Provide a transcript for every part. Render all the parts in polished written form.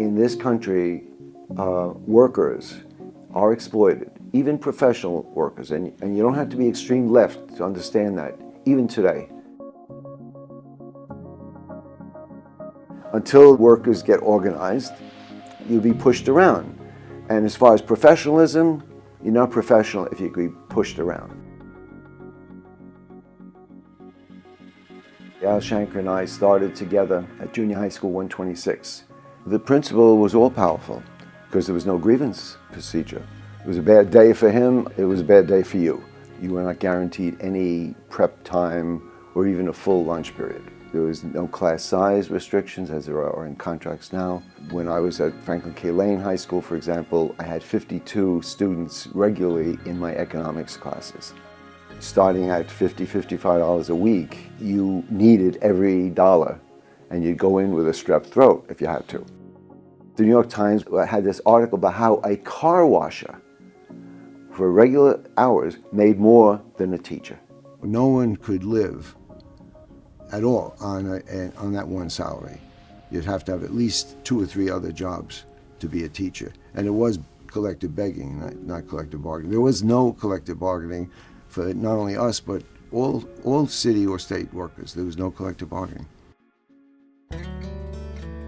in this country, workers are exploited, even professional workers, and you don't have to be extreme left to understand that, even today. Until workers get organized, you'll be pushed around. And as far as professionalism, you're not professional if you can be pushed around. Al Shanker and I started together at Junior High School 126. The principal was all-powerful because there was no grievance procedure. It was a bad day for him, it was a bad day for you. You were not guaranteed any prep time or even a full lunch period. There was no class size restrictions as there are in contracts now. When I was at Franklin K. Lane High School, for example, I had 52 students regularly in my economics classes. Starting at $50, $55 a week, you needed every dollar, and you'd go in with a strep throat if you had to. The New York Times had this article about how a car washer for regular hours made more than a teacher. No one could live at all on that one salary. You'd have to have at least 2 or 3 other jobs to be a teacher. And it was collective begging, not collective bargaining. There was no collective bargaining for not only us, but all city or state workers. There was no collective bargaining.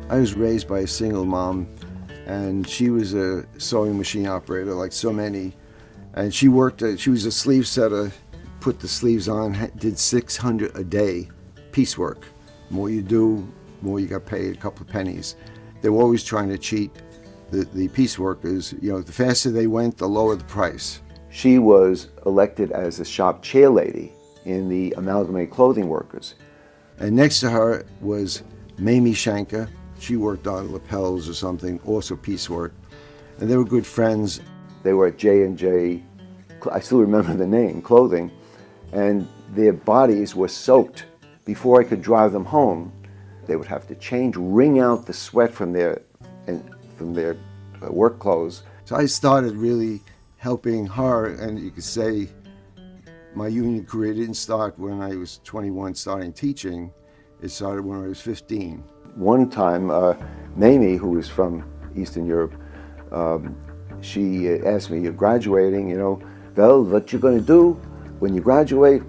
I was raised by a single mom, and she was a sewing machine operator like so many. And she worked, she was a sleeve setter, put the sleeves on, did 600 a day, piecework. The more you do, the more you got paid, a couple of pennies. They were always trying to cheat the piece workers. You know, the faster they went, the lower the price. She was elected as a shop chair lady in the Amalgamated Clothing Workers. And next to her was Mamie Shanker. She worked on lapels or something, also piecework. And they were good friends. They were at J&J, I still remember the name, clothing, and their bodies were soaked. Before I could drive them home, they would have to change, wring out the sweat from their work clothes. So I started really helping her, and you could say my union career didn't start when I was 21 starting teaching. It started when I was 15. One time, Mamie, who was from Eastern Europe, she asked me, "You're graduating, you know, well, what you going to do when you graduate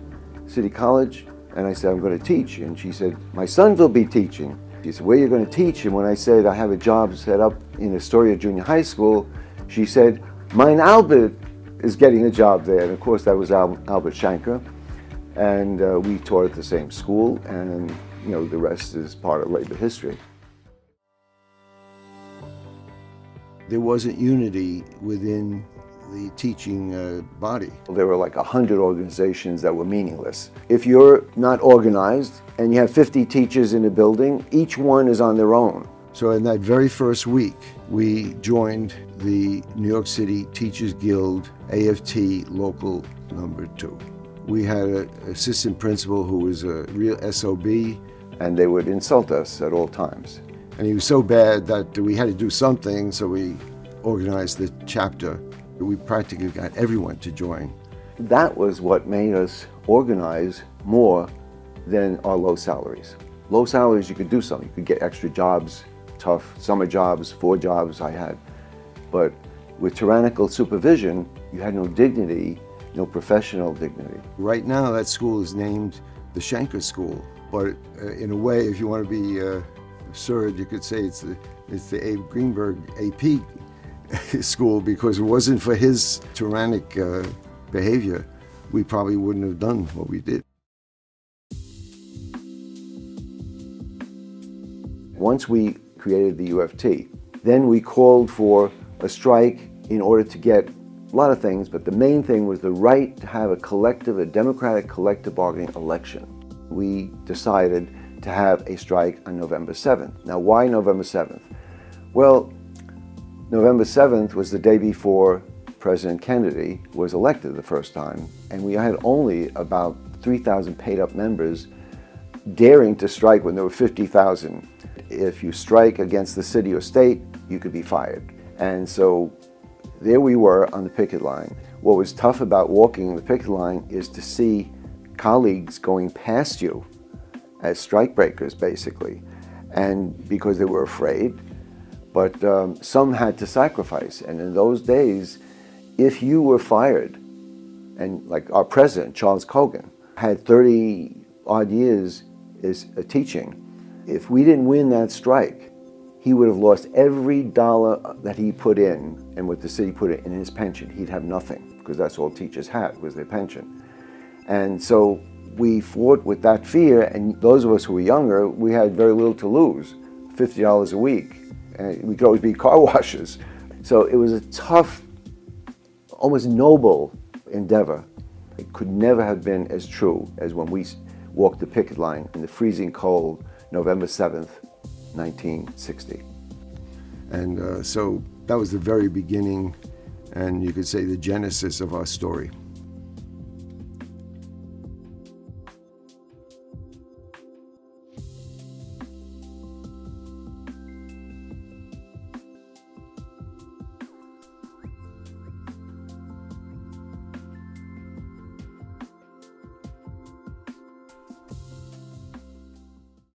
City College?" And I said, "I'm going to teach." And she said, "My son will be teaching." She said, "Where are you going to teach?" And when I said, "I have a job set up in Astoria Junior High School," she said, "Mine Albert is getting a job there." And of course, that was Albert Shanker. And we taught at the same school, and you know, the rest is part of labor history. There wasn't unity within the teaching body. There were like 100 organizations that were meaningless. If you're not organized and you have 50 teachers in a building, each one is on their own. So in that very first week, we joined the New York City Teachers Guild AFT Local Number 2. We had an assistant principal who was a real SOB. And they would insult us at all times. And he was so bad that we had to do something, so we organized the chapter. We practically got everyone to join. That was what made us organize more than our low salaries. Low salaries, you could do something. You could get extra jobs, tough summer jobs, 4 jobs I had. But with tyrannical supervision, you had no dignity, no professional dignity. Right now, that school is named the Shanker School. But in a way, if you want to be absurd, you could say it's the Abe Greenberg AP school, because it wasn't for his tyrannic behavior, we probably wouldn't have done what we did. Once we created the UFT, then we called for a strike in order to get a lot of things, but the main thing was the right to have a democratic collective bargaining election. We decided to have a strike on November 7th. Now, why November 7th? Well, November 7th was the day before President Kennedy was elected the first time, and we had only about 3,000 paid-up members daring to strike when there were 50,000. If you strike against the city or state, you could be fired. And so there we were on the picket line. What was tough about walking the picket line is to see colleagues going past you as strikebreakers, basically. And because they were afraid, but some had to sacrifice. And in those days, if you were fired, and like our president, Charles Cogan, had 30 odd years is teaching, if we didn't win that strike, he would have lost every dollar that he put in and what the city put in his pension. He'd have nothing, because that's all teachers had, was their pension. And so we fought with that fear, and those of us who were younger, we had very little to lose, $50 a week. And we could always be car washers. So it was a tough, almost noble endeavor. It could never have been as true as when we walked the picket line in the freezing cold, November 7th, 1960. And so that was the very beginning, and you could say the genesis of our story.